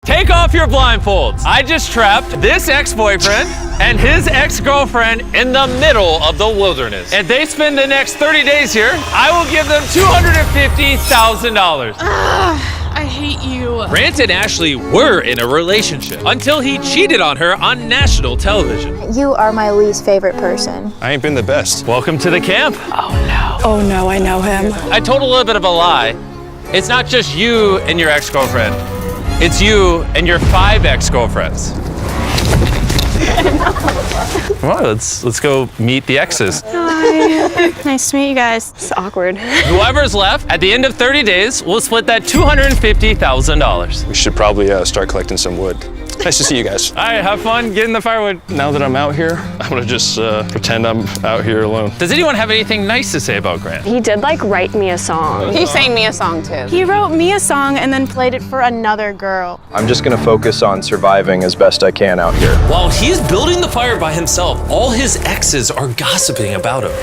Take off your blindfolds. I just trapped this ex-boyfriend and his ex-girlfriend in the middle of the wilderness. If they spend the next 30 days here, I will give them $250,000. I hate you. Grant and Ashley were in a relationship until he cheated on her on national television. You are my least favorite person. I ain't been the best. Welcome to the camp. Oh no, I know him. I told a little bit of a lie. It's not just you and your ex-girlfriend. It's you and your 5 ex-girlfriends. Come on, let's go meet the exes. Hi. Nice to meet you guys. It's awkward. Whoever's left, at the end of 30 days, we'll split that $250,000. We should probably start collecting some wood. Nice to see you guys. All right, have fun getting the firewood. Now that I'm out here, I'm gonna just pretend I'm out here alone. Does anyone have anything nice to say about Grant? He did like write me a song. He sang me a song too. He wrote me a song and then played it for another girl. I'm just gonna focus on surviving as best I can out here. While he's building the fire by himself, all his exes are gossiping about him.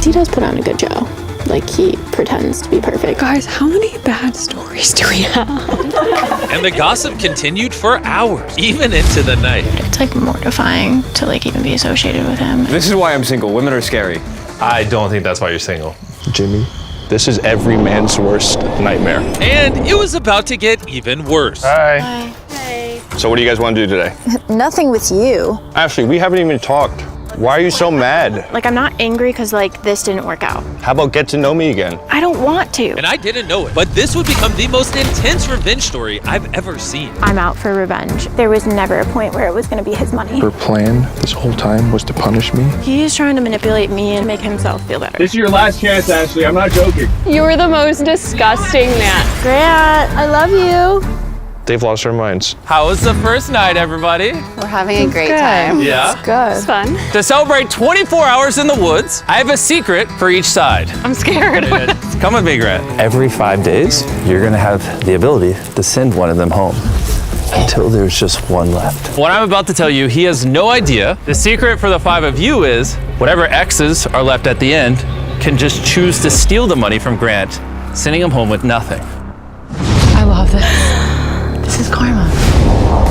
He does put on a good show. Like, he pretends to be perfect. Guys, how many bad stories do we have? And the gossip continued for hours, even into the night. It's like mortifying to like even be associated with him. This is why I'm single. Women are scary. I don't think that's why you're single. Jimmy, this is every man's worst nightmare. And it was about to get even worse. Hi. Hi. So what do you guys want to do today? Nothing with you. Ashley, we haven't even talked. Why are you so mad? Like, I'm not angry because, like, this didn't work out. How about get to know me again? I don't want to. And I didn't know it, but this would become the most intense revenge story I've ever seen. I'm out for revenge. There was never a point where it was going to be his money. Her plan this whole time was to punish me? He is trying to manipulate me and make himself feel better. This is your last chance, Ashley. I'm not joking. You were the most disgusting man. Grant, I love you. They've lost their minds. How was the first night, everybody? We're having a great time. Yeah. Good. It's fun. To celebrate 24 hours in the woods, I have a secret for each side. I'm scared. Come with me, Grant. Every 5 days, you're gonna have the ability to send one of them home until there's just one left. What I'm about to tell you, he has no idea. The secret for the 5 of you is whatever exes are left at the end can just choose to steal the money from Grant, sending him home with nothing. I love this. This is karma.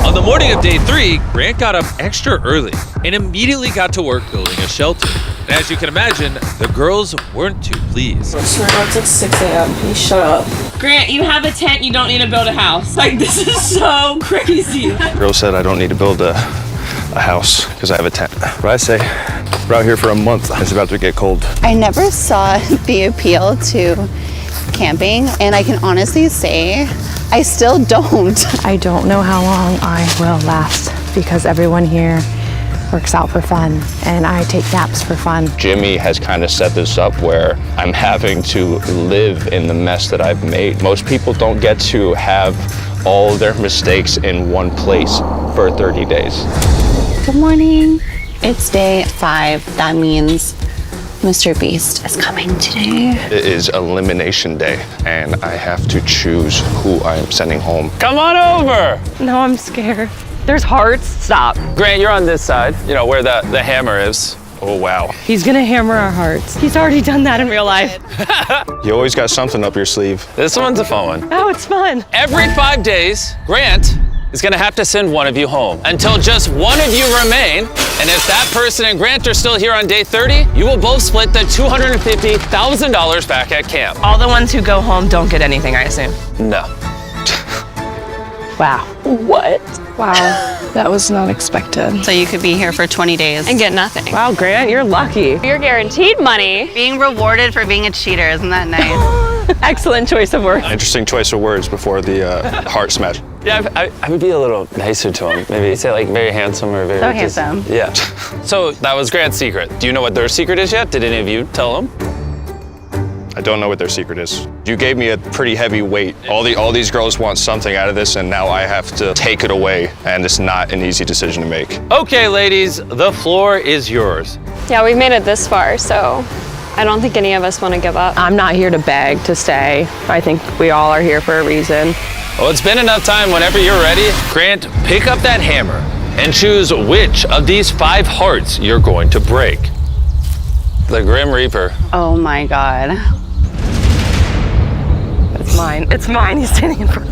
On the morning of day 3, Grant got up extra early and immediately got to work building a shelter. And as you can imagine, the girls weren't too pleased. It's like 6 a.m. You shut up. Grant, you have a tent, you don't need to build a house. Like, this is so crazy. Girl said I don't need to build a house because I have a tent. What I say, we're out here for a month. It's about to get cold. I never saw the appeal to camping, and I can honestly say I still don't. I don't know how long I will last because everyone here works out for fun and I take naps for fun. Jimmy has kind of set this up where I'm having to live in the mess that I've made. Most people don't get to have all their mistakes in one place for 30 days. Good morning. It's day 5. That means Mr. Beast is coming today. It is elimination day, and I have to choose who I am sending home. Come on over. No, I'm scared. There's hearts. Stop. Grant, you're on this side, you know, where the hammer is. Oh, wow. He's gonna hammer our hearts. He's already done that in real life. You always got something up your sleeve. This one's a fun one. Oh, it's fun. Every 5 days, Grant is gonna have to send one of you home until just one of you remain. And if that person and Grant are still here on day 30, you will both split the $250,000 back at camp. All the ones who go home don't get anything, I assume. No. Wow. What? Wow, that was not expected. So you could be here for 20 days. And get nothing. Wow, Grant, you're lucky. You're guaranteed money. Being rewarded for being a cheater, isn't that nice? Excellent choice of words. Interesting choice of words before the heart smash. Yeah, I would be a little nicer to him. Maybe say like very handsome or very... So handsome. Yeah. So that was Grant's secret. Do you know what their secret is yet? Did any of you tell them? I don't know what their secret is. You gave me a pretty heavy weight. All these girls want something out of this, and now I have to take it away, and it's not an easy decision to make. Okay, ladies, the floor is yours. Yeah, we've made it this far, so I don't think any of us want to give up. I'm not here to beg to stay. I think we all are here for a reason. Well, it's been enough time. Whenever you're ready, Grant, pick up that hammer and choose which of these 5 hearts you're going to break. The Grim Reaper. Oh my God. It's mine. It's mine. He's standing in front.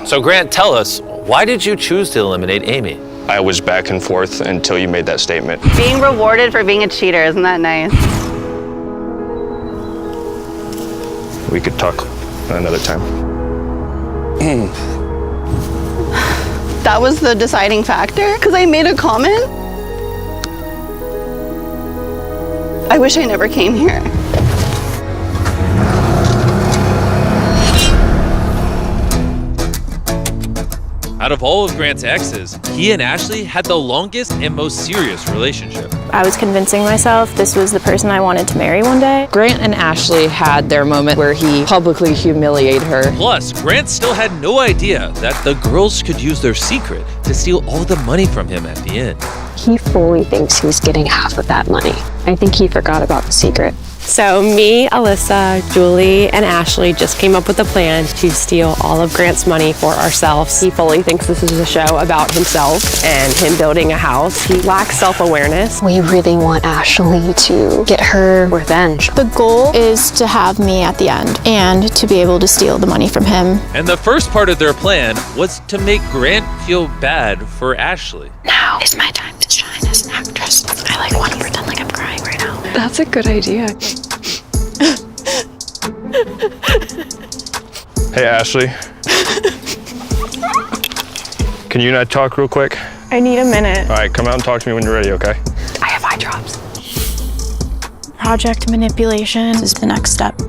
So Grant, tell us, why did you choose to eliminate Amy? I was back and forth until you made that statement. Being rewarded for being a cheater, isn't that nice? We could talk another time. That was the deciding factor? Because I made a comment? I wish I never came here. Out of all of Grant's exes, he and Ashley had the longest and most serious relationship. I was convincing myself this was the person I wanted to marry one day. Grant and Ashley had their moment where he publicly humiliated her. Plus, Grant still had no idea that the girls could use their secret to steal all the money from him at the end. He fully thinks he's getting half of that money. I think he forgot about the secret. So me, Alyssa, Julie, and Ashley just came up with a plan to steal all of Grant's money for ourselves. He fully thinks this is a show about himself and him building a house. He lacks self-awareness. We really want Ashley to get her revenge. The goal is to have me at the end and to be able to steal the money from him. And the first part of their plan was to make Grant feel bad for Ashley. Now is my time to shine as an actress. I want to pretend like I'm crying right now. That's a good idea. Hey, Ashley. Can you and I talk real quick? I need a minute. All right, come out and talk to me when you're ready, okay? I have eye drops. Project manipulation is the next step.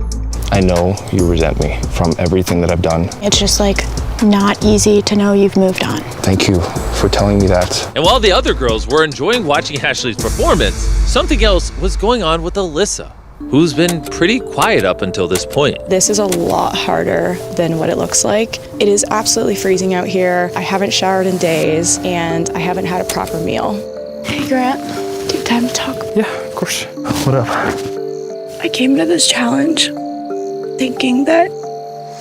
I know you resent me from everything that I've done. It's just like not easy to know you've moved on. Thank you for telling me that. And while the other girls were enjoying watching Ashley's performance, something else was going on with Alyssa, who's been pretty quiet up until this point. This is a lot harder than what it looks like. It is absolutely freezing out here. I haven't showered in days, and I haven't had a proper meal. Hey, Grant, do you have time to talk? Yeah, of course. What up? I came to this challenge thinking that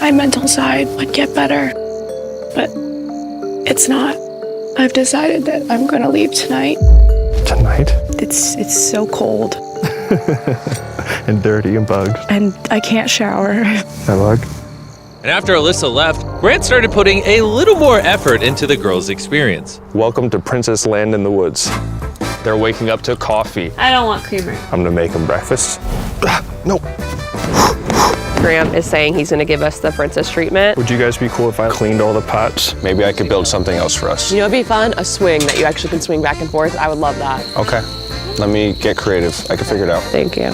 my mental side would get better, but it's not. I've decided that I'm gonna leave tonight. Tonight? It's so cold. And dirty and bugged. And I can't shower. I bug. And after Alyssa left, Grant started putting a little more effort into the girls' experience. Welcome to Princess Land in the Woods. They're waking up to coffee. I don't want creamer. I'm gonna make them breakfast. No. Grant is saying he's going to give us the princess treatment. Would you guys be cool if I cleaned all the pots? Maybe I could build something else for us. You know, it'd be fun, a swing that you actually can swing back and forth. I would love that. Okay. Let me get creative. I can figure it out. Thank you.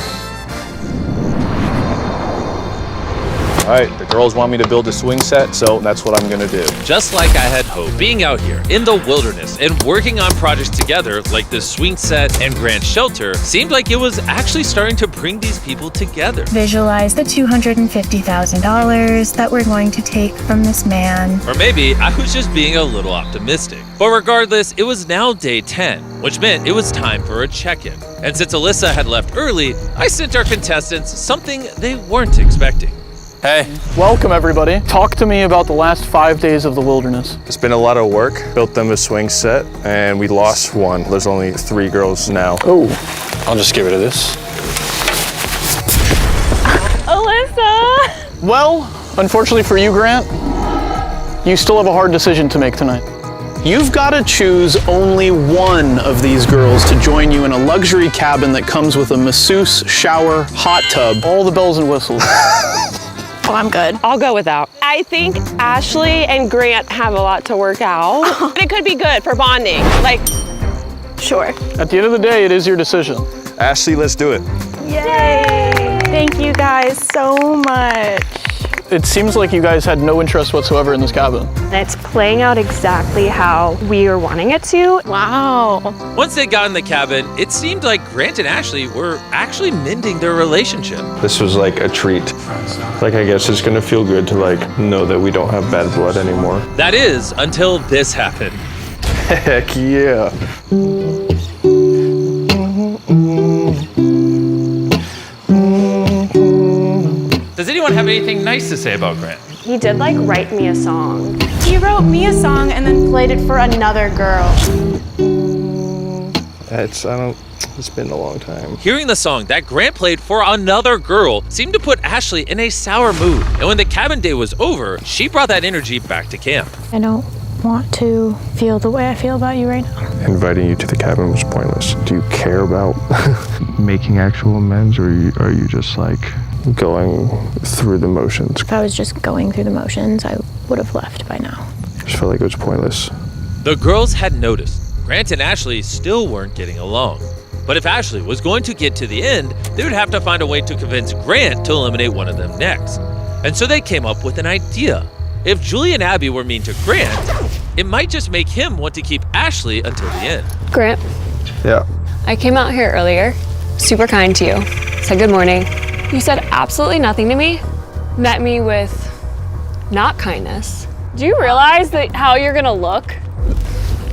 All right, the girls want me to build a swing set, so that's what I'm gonna do. Just like I had hoped, being out here in the wilderness and working on projects together like this swing set and Grant shelter seemed like it was actually starting to bring these people together. Visualize the $250,000 that we're going to take from this man. Or maybe I was just being a little optimistic. But regardless, it was now day 10, which meant it was time for a check-in. And since Alyssa had left early, I sent our contestants something they weren't expecting. Hey. Welcome, everybody. Talk to me about the last 5 days of the wilderness. It's been a lot of work. Built them a swing set, and we lost one. There's only 3 girls now. Oh. I'll just give it to this. Alyssa! Well, unfortunately for you, Grant, you still have a hard decision to make tonight. You've got to choose only one of these girls to join you in a luxury cabin that comes with a masseuse, shower, hot tub, all the bells and whistles. Oh, I'm good. I'll go without. I think Ashley and Grant have a lot to work out. But it could be good for bonding. Sure. At the end of the day, it is your decision. Ashley, let's do it. Yay! Thank you guys so much. It seems like you guys had no interest whatsoever in this cabin. It's playing out exactly how we were wanting it to. Wow. Once they got in the cabin, it seemed like Grant and Ashley were actually mending their relationship. This was like a treat. Like, I guess it's gonna feel good to know that we don't have bad blood anymore. That is, until this happened. Heck yeah. Does anyone have anything nice to say about Grant? He did write me a song. He wrote me a song and then played it for another girl. It's been a long time. Hearing the song that Grant played for another girl seemed to put Ashley in a sour mood. And when the cabin day was over, she brought that energy back to camp. I don't want to feel the way I feel about you right now. Inviting you to the cabin was pointless. Do you care about making actual amends, or are you just like going through the motions? If I was just going through the motions, I would have left by now. I just felt like it was pointless. The girls had noticed Grant and Ashley still weren't getting along. But if Ashley was going to get to the end, they would have to find a way to convince Grant to eliminate one of them next. And so they came up with an idea. If Julie and Abby were mean to Grant, it might just make him want to keep Ashley until the end. Grant, Yeah. I came out here earlier, super kind to you, said good morning. You said absolutely nothing to me, met me with not kindness. Do you realize that how you're gonna look?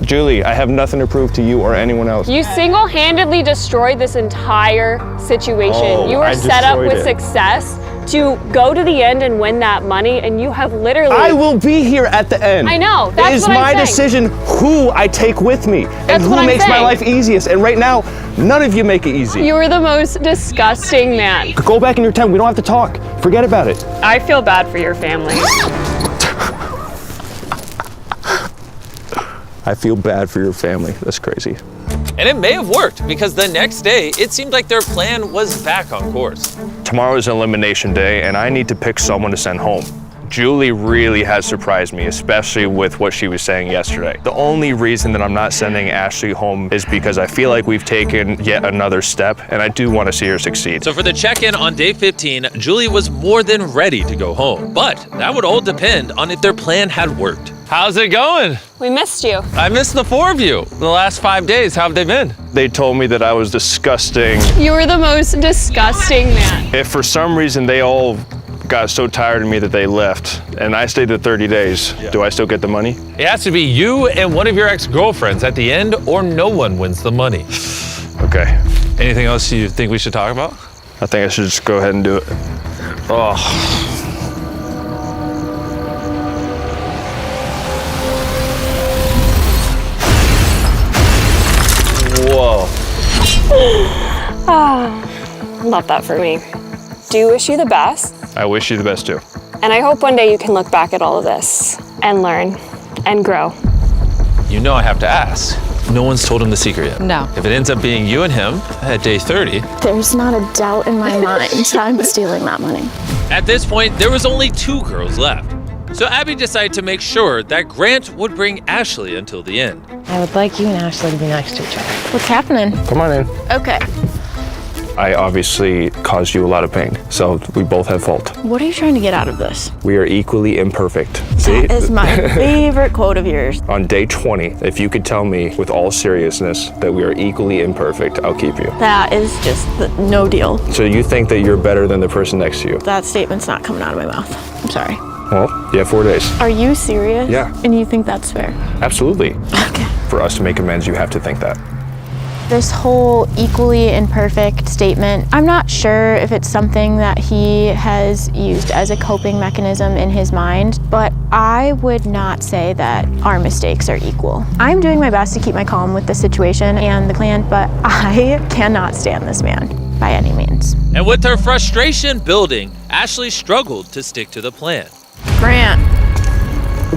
Julie, I have nothing to prove to you or anyone else. You single-handedly destroyed this entire situation. Oh, You were I set up with destroyed it. success to go to the end and win that money, and you have literally... I will be here at the end. I know, that's It is what I'm my saying. decision who I take with me That's and who what I'm makes my saying. life easiest. And right now, none of you make it easy. You were the most disgusting man. Go back in your tent. We don't have to talk. Forget about it. I feel bad for your family. I feel bad for your family. That's crazy. And it may have worked because the next day, it seemed like their plan was back on course. Tomorrow is elimination day, and I need to pick someone to send home. Julie really has surprised me, especially with what she was saying yesterday. The only reason that I'm not sending Ashley home is because I feel like we've taken yet another step, and I do want to see her succeed. So for the check-in on day 15, Julie was more than ready to go home. But that would all depend on if their plan had worked. How's it going? We missed you. I missed the four of you. The last 5 days, how have they been? They told me that I was disgusting. You were the most disgusting man. If for some reason they all got so tired of me that they left, and I stayed the 30 days, do I still get the money? It has to be you and one of your ex-girlfriends at the end, or no one wins the money. Okay. Anything else you think we should talk about? I think I should just go ahead and do it. Oh. Whoa. Love that for me. Do wish you the best. I wish you the best too. And I hope one day you can look back at all of this and learn and grow. You know I have to ask. No one's told him the secret yet. No. If it ends up being you and him at day 30, There's not a doubt in my mind I'm stealing that money. At this point, there was only 2 girls left. So Abby decided to make sure that Grant would bring Ashley until the end. I would like you and Ashley to be nice to each other. What's happening? Come on in. Okay. I obviously caused you a lot of pain, so we both have fault. What are you trying to get out of this? We are equally imperfect. See? That is my favorite quote of yours. On day 20, if you could tell me with all seriousness that we are equally imperfect, I'll keep you. That is just no deal. So you think that you're better than the person next to you? That statement's not coming out of my mouth. I'm sorry. Well, you have 4 days. Are you serious? Yeah. And you think that's fair? Absolutely. Okay. For us to make amends, you have to think that. This whole equally imperfect statement, I'm not sure if it's something that he has used as a coping mechanism in his mind, but I would not say that our mistakes are equal. I'm doing my best to keep my calm with the situation and the plan, but I cannot stand this man by any means. And with her frustration building, Ashley struggled to stick to the plan. Grant,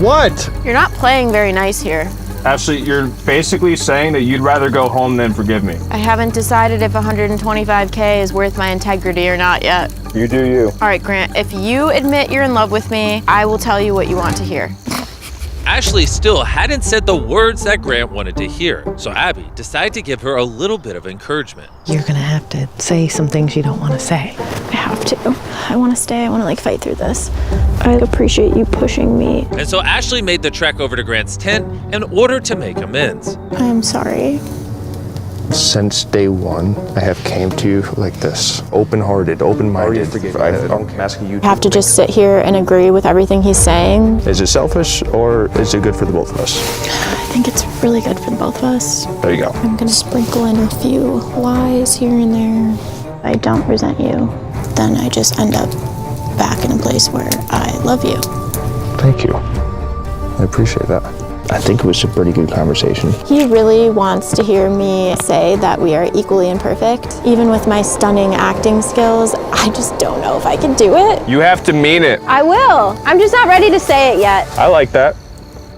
What? you're not playing very nice here. Ashley, you're basically saying that you'd rather go home than forgive me. I haven't decided if 125K is worth my integrity or not yet. You do you. All right, Grant, if you admit you're in love with me, I will tell you what you want to hear. Ashley still hadn't said the words that Grant wanted to hear, so Abby decided to give her a little bit of encouragement. You're gonna have to say some things you don't want to say. I have to. I want to stay. I want to fight through this. I appreciate you pushing me. And so Ashley made the trek over to Grant's tent in order to make amends. I'm sorry. Since day 1, I have came to you like this. Open-hearted, open-minded. I'm asking you I have to just sit here and agree with everything he's saying. Is it selfish or is it good for the both of us? I think it's really good for the both of us. There you go. I'm gonna sprinkle in a few lies here and there. I don't resent you. Then I just end up back in a place where I love you. Thank you. I appreciate that. I think it was a pretty good conversation. He really wants to hear me say that we are equally imperfect. Even with my stunning acting skills, I just don't know if I can do it. You have to mean it. I will. I'm just not ready to say it yet. I like that.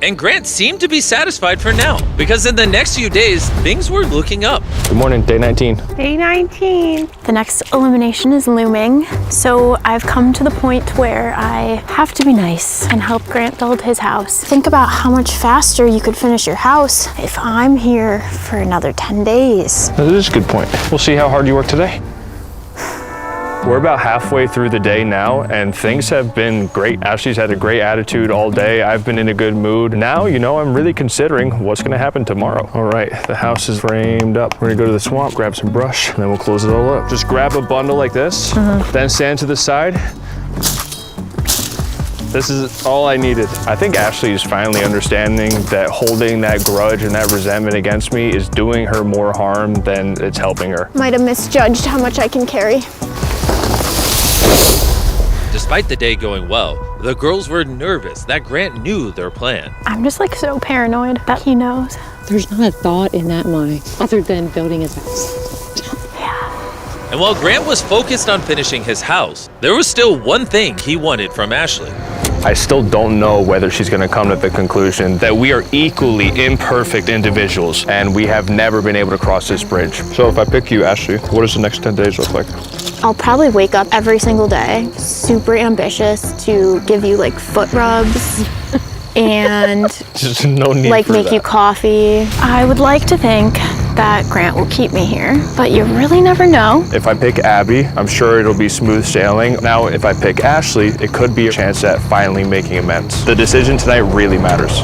And Grant seemed to be satisfied for now, because in the next few days, things were looking up. Good morning, day 19. Day 19. The next elimination is looming, so I've come to the point where I have to be nice and help Grant build his house. Think about how much faster you could finish your house if I'm here for another 10 days. That is a good point. We'll see how hard you work today. We're about halfway through the day now, and things have been great. Ashley's had a great attitude all day. I've been in a good mood. Now, I'm really considering what's gonna happen tomorrow. All right, the house is framed up. We're gonna go to the swamp, grab some brush, and then we'll close it all up. Just grab a bundle like this, then stand to the side. This is all I needed. I think Ashley is finally understanding that holding that grudge and that resentment against me is doing her more harm than it's helping her. Might have misjudged how much I can carry. Despite the day going well, the girls were nervous that Grant knew their plan. I'm just so paranoid that he knows. There's not a thought in that mind other than building his house. And while Grant was focused on finishing his house, there was still one thing he wanted from Ashley. I still don't know whether she's gonna come to the conclusion that we are equally imperfect individuals and we have never been able to cross this bridge. So if I pick you, Ashley, what does the next 10 days look like? I'll probably wake up every single day, super ambitious to give you foot rubs and Just no need make for that. you coffee. I would like to think that Grant will keep me here, but you really never know. If I pick Abby, I'm sure it'll be smooth sailing. Now, if I pick Ashley, it could be a chance at finally making amends. The decision tonight really matters.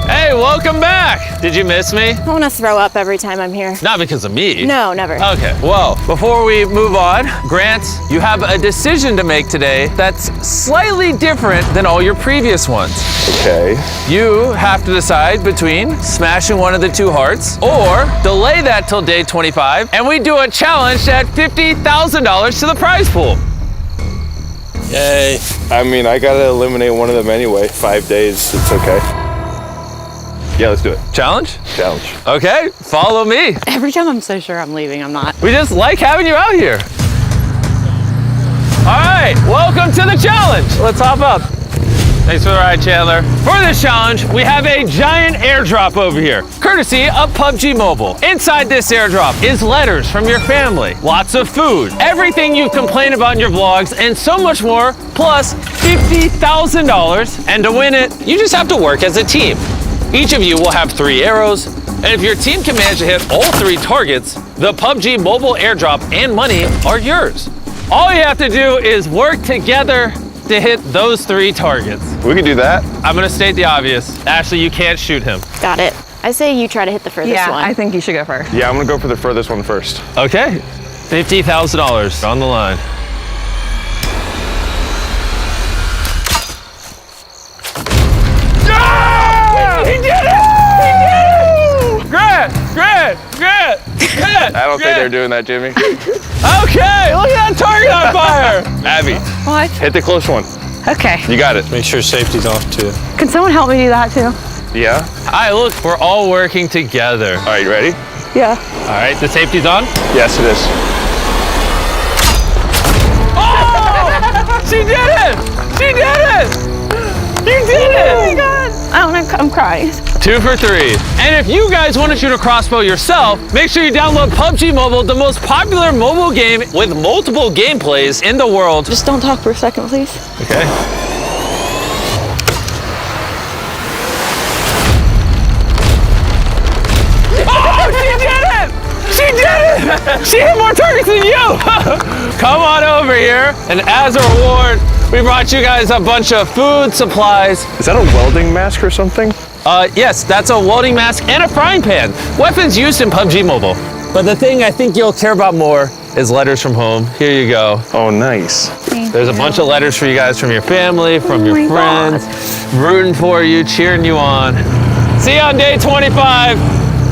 Hey, welcome back. Did you miss me? I want to throw up every time I'm here. Not because of me. No, never. Okay, well, before we move on, Grant, you have a decision to make today that's slightly different than all your previous ones. Okay. You have to decide between smashing one of the two hearts or delay that till day 25, and we do a challenge to add $50,000 to the prize pool. Yay. I mean, I gotta eliminate one of them anyway. 5 days, it's okay. Yeah, let's do it. Challenge? Challenge. Okay, follow me. Every time I'm so sure I'm leaving, I'm not. We just like having you out here. All right, welcome to the challenge. Let's hop up. Thanks for the ride, Chandler. For this challenge, we have a giant airdrop over here, courtesy of PUBG Mobile. Inside this airdrop is letters from your family, lots of food, everything you've complained about in your vlogs, and so much more, plus $50,000. And to win it, you just have to work as a team. Each of you will have 3 arrows, and if your team can manage to hit all 3 targets, the PUBG Mobile airdrop and money are yours. All you have to do is work together to hit those 3 targets. We can do that. I'm gonna state the obvious. Ashley, you can't shoot him. Got it. I say you try to hit the furthest one. I think you should go first. Yeah, I'm gonna go for the furthest one first. Okay, $50,000 on the line. He did it! He did it! Grant! I don't think they're doing that, Jimmy. Okay, look at that target on fire! Abby. What? Hit the close one. Okay. You got it. Make sure safety's off too. Can someone help me do that too? Yeah? All right, look, we're all working together. All right, you ready? Yeah. All right, the safety's on? Yes, it is. Oh! She did it! She did it! You did it! Oh my God. I'm crying. 2 for 3. And if you guys want to shoot a crossbow yourself, make sure you download PUBG Mobile, the most popular mobile game with multiple gameplays in the world. Just don't talk for a second, please. Okay. Oh, she did it! She did it! She hit more targets than you! Come on over here, and as a reward, we brought you guys a bunch of food supplies. Is that a welding mask or something? Yes, that's a welding mask and a frying pan. Weapons used in PUBG Mobile. But the thing I think you'll care about more is letters from home. Here you go. Oh, nice. There's a bunch of letters for you guys from your family, from your friends, rooting for you, cheering you on. See you on day 25.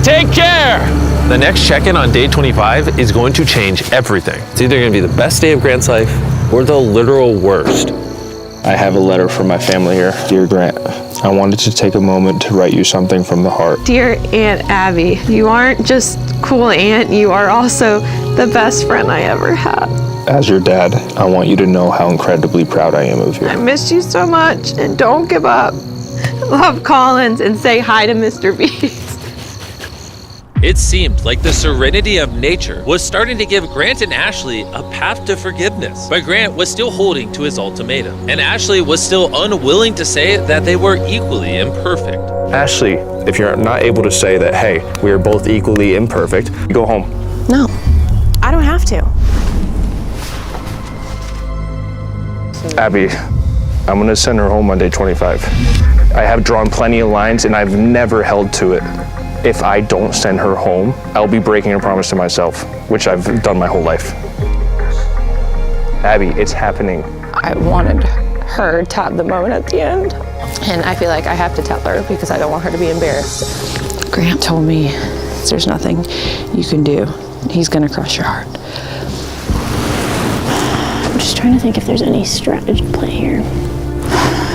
Take care. The next check-in on day 25 is going to change everything. It's either going to be the best day of Grant's life or the literal worst. I have a letter from my family here. Dear Grant, I wanted to take a moment to write you something from the heart. Dear Aunt Abby, you aren't just cool aunt, you are also the best friend I ever had. As your dad, I want you to know how incredibly proud I am of you. I missed you so much, and don't give up. Love Collins and say hi to Mr. Beast. It seemed like the serenity of nature was starting to give Grant and Ashley a path to forgiveness. But Grant was still holding to his ultimatum, and Ashley was still unwilling to say that they were equally imperfect. Ashley, if you're not able to say that, hey, we are both equally imperfect, you go home. No, I don't have to. Abby, I'm gonna send her home on day 25. I have drawn plenty of lines and I've never held to it. If I don't send her home, I'll be breaking a promise to myself, which I've done my whole life. Abby, it's happening. I wanted her to have the moment at the end, and I feel like I have to tell her because I don't want her to be embarrassed. Grant told me there's nothing you can do. He's gonna crush your heart. I'm just trying to think if there's any strategy play here.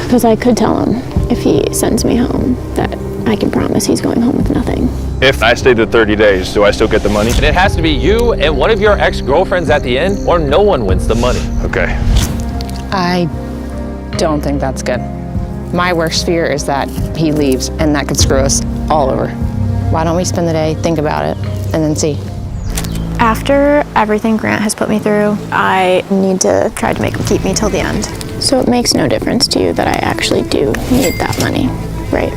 Because I could tell him if he sends me home that I can promise he's going home with nothing. If I stay the 30 days, do I still get the money? And it has to be you and one of your ex-girlfriends at the end, or no one wins the money. Okay. I don't think that's good. My worst fear is that he leaves and that could screw us all over. Why don't we spend the day, think about it, and then see? After everything Grant has put me through, I need to try to make him keep me till the end. So it makes no difference to you that I actually do need that money, right?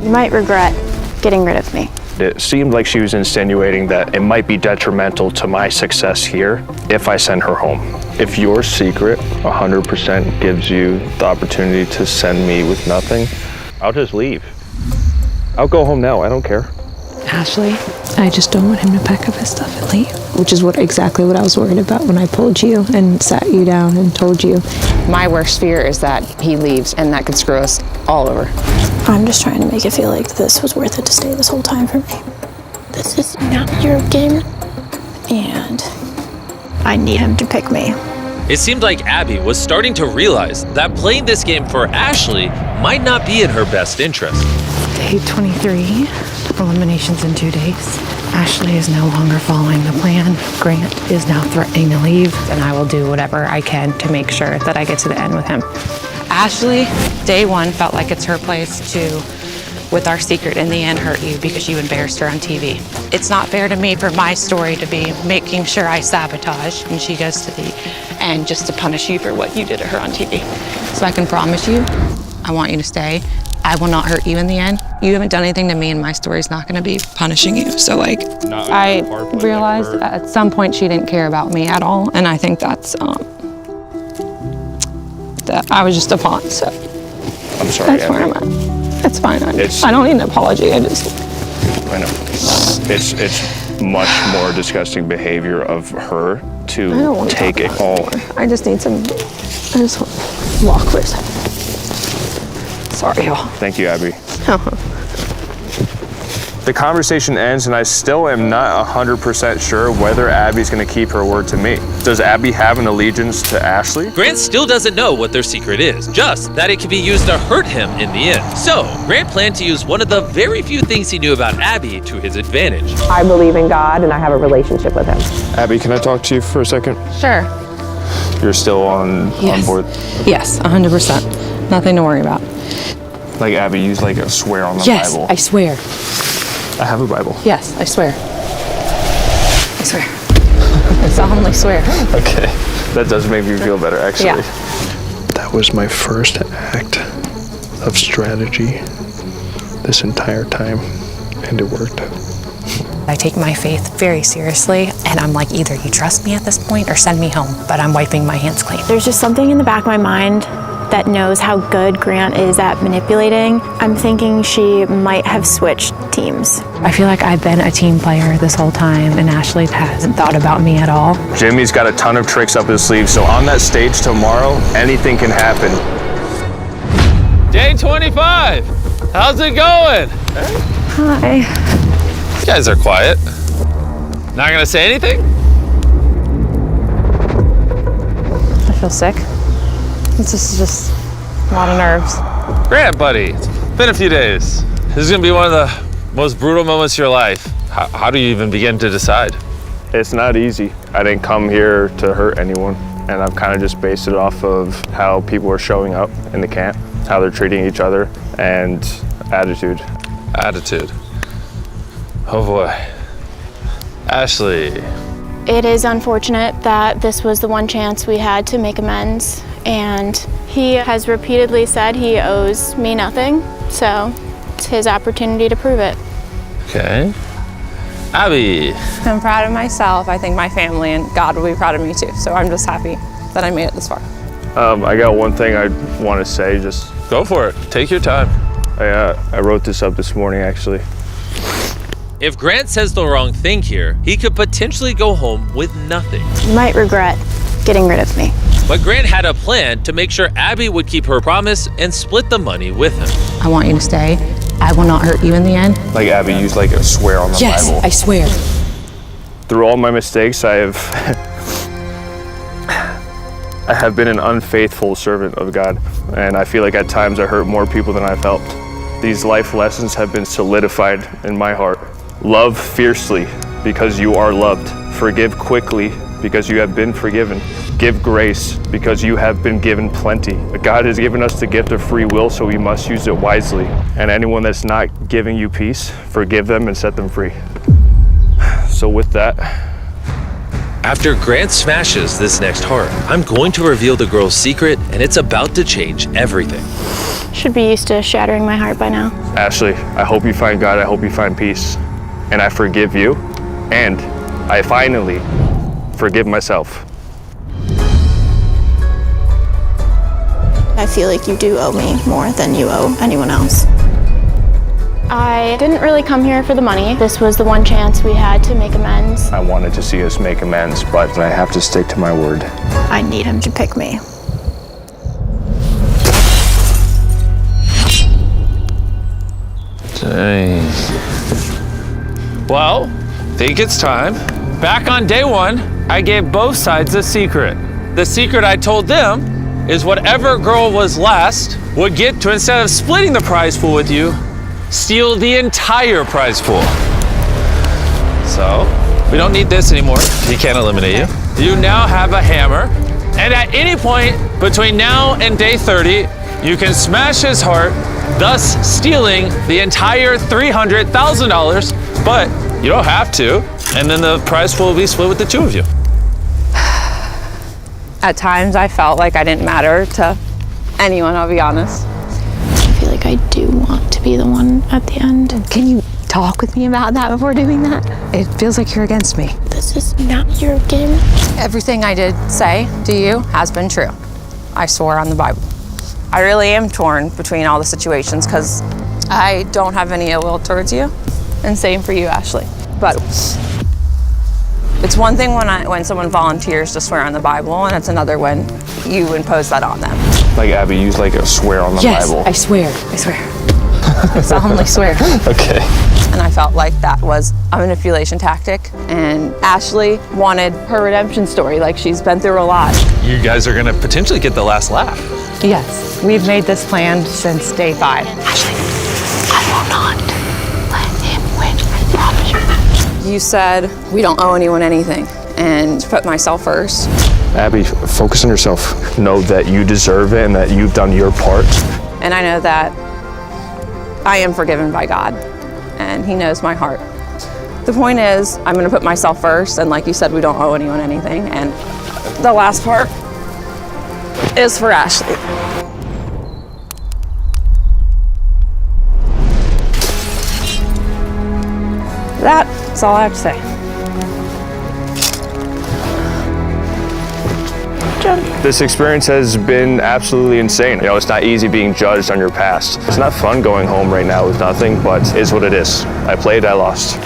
You might regret getting rid of me. It seemed like she was insinuating that it might be detrimental to my success here if I send her home. If your secret 100% gives you the opportunity to send me with nothing, I'll just leave. I'll go home now, I don't care. Ashley, I just don't want him to pack up his stuff and leave, which is exactly what I was worried about when I pulled you and sat you down and told you. My worst fear is that he leaves and that could screw us all over. I'm just trying to make it feel like this was worth it to stay this whole time for me. This is not your game, and I need him to pick me. It seemed like Abby was starting to realize that playing this game for Ashley might not be in her best interest. Day 23, eliminations in 2 days. Ashley is no longer following the plan. Grant is now threatening to leave, And I will do whatever I can to make sure that I get to the end with him. Ashley, day one felt like it's her place to, with our secret in the end, hurt you because you embarrassed her on TV. It's not fair to me for my story to be making sure I sabotage and she goes to the end just to punish you for what you did to her on TV. So I can promise you, I want you to stay. I will not hurt you in the end. You haven't done anything to me and my story's not gonna be punishing you. So I realized at some point she didn't care about me at all. And I think that's, that I was just a pawn, so. I'm sorry, That's where I'm at. It's fine. I don't need an apology. I know. It's much more disgusting behavior of her I don't to want to take talk it about all. anymore. I just need some, I just want to walk for a second. Sorry, y'all. Thank you, Abby. The conversation ends and I still am not 100% sure whether Abby's gonna keep her word to me. Does Abby have an allegiance to Ashley? Grant still doesn't know what their secret is, just that it can be used to hurt him in the end. So, Grant planned to use one of the very few things he knew about Abby to his advantage. I believe in God and I have a relationship with him. Abby, can I talk to you for a second? Sure. You're still on board? Yes, 100%. Nothing to worry about. Like Abby, use a swear on the Yes, Bible. I swear. I have a Bible. Yes, I swear. I swear. I solemnly swear. Okay. That does make me feel better, actually. Yeah. That was my first act of strategy this entire time, and it worked. I take my faith very seriously, and I'm like, either you trust me at this point or send me home, but I'm wiping my hands clean. There's just something in the back of my mind that knows how good Grant is at manipulating. I'm thinking she might have switched teams. I feel like I've been a team player this whole time, and Ashley hasn't thought about me at all. Jimmy's got a ton of tricks up his sleeve, so on that stage tomorrow, anything can happen. Day 25. How's it going? Hi. You guys are quiet. Not gonna say anything? I feel sick. This is just a lot of nerves. Grant, buddy, it's been a few days. This is gonna be one of the most brutal moments of your life. How do you even begin to decide? It's not easy. I didn't come here to hurt anyone, and I've kind of just based it off of how people are showing up in the camp, how they're treating each other, and attitude. Attitude. Oh boy. Ashley. It is unfortunate that this was the one chance we had to make amends, and he has repeatedly said he owes me nothing, so it's his opportunity to prove it. Okay. Abby. I'm proud of myself. I think my family and God will be proud of me too. So I'm just happy that I made it this far. I got one thing I want to say. Just go for it. Take your time. I wrote this up this morning, actually. If Grant says the wrong thing here, he could potentially go home with nothing. You might regret getting rid of me. But Grant had a plan to make sure Abby would keep her promise and split the money with him. I want you to stay. I will not hurt you in the end. Like Abby used like a swear on the Bible. I swear. Through all my mistakes, I have been an unfaithful servant of God, and I feel like at times I hurt more people than I've helped. These life lessons have been solidified in my heart. Love fiercely because you are loved. Forgive quickly because you have been forgiven. Give grace because you have been given plenty. God has given us the gift of free will, so we must use it wisely. And anyone that's not giving you peace, forgive them and set them free. So with that, after Grant smashes this next heart, I'm going to reveal the girl's secret, and it's about to change everything. Should be used to shattering my heart by now. Ashley, I hope you find God, I hope you find peace. And I forgive you, and I finally forgive myself. I feel like you do owe me more than you owe anyone else. I didn't really come here for the money. This was the one chance we had to make amends. I wanted to see us make amends, but I have to stick to my word. I need him to pick me. Dang. Well, think it's time. Back on day one, I gave both sides a secret. The secret I told them is whatever girl was last would get to, instead of splitting the prize pool with you, steal the entire prize pool. So, we don't need this anymore. He can't eliminate you. You now have a hammer, and at any point between now and day 30, you can smash his heart, thus stealing the entire $300,000, but you don't have to, and then the prize pool will be split with the two of you. At times I felt like I didn't matter to anyone, I'll be honest. I feel like I do want to be the one at the end. Can you talk with me about that before doing that? It feels like you're against me. This is not your game. Everything I did say to you has been true. I swore on the Bible. I really am torn between all the situations because I don't have any ill will towards you, and same for you, Ashley. But it's one thing when someone volunteers to swear on the Bible, and it's another when you impose that on them. Like Abby used like a swear on the Bible. Yes, I swear. I solemnly swear. Okay. And I felt like that was a manipulation tactic, and Ashley wanted her redemption story, like she's been through a lot. You guys are gonna potentially get the last laugh. Yes, we've made this plan since day 5. Ashley, I will not let him win. I promise you that. You said we don't owe anyone anything, and put myself first. Abby, focus on yourself. Know that you deserve it and that you've done your part. And I know that I am forgiven by God, and He knows my heart. The point is, I'm gonna put myself first, and like you said, we don't owe anyone anything, and the last part is for Ashley. That's all I have to say. This experience has been absolutely insane. You know, it's not easy being judged on your past. It's not fun going home right now with nothing, but it is what it is. I played, I lost.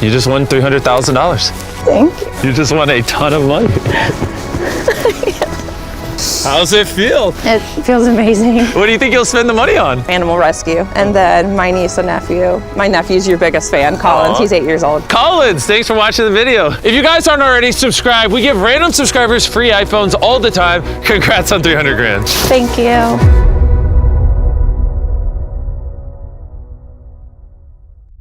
You just won $300,000. Thank you. You just won a ton of money. How's it feel? It feels amazing. What do you think you'll spend the money on? Animal rescue. And then my niece and nephew. My nephew's your biggest fan, Collins. Aww. He's 8 years old. Collins, thanks for watching the video. If you guys aren't already subscribed, we give random subscribers free iPhones all the time. Congrats on 300 grand. Thank you.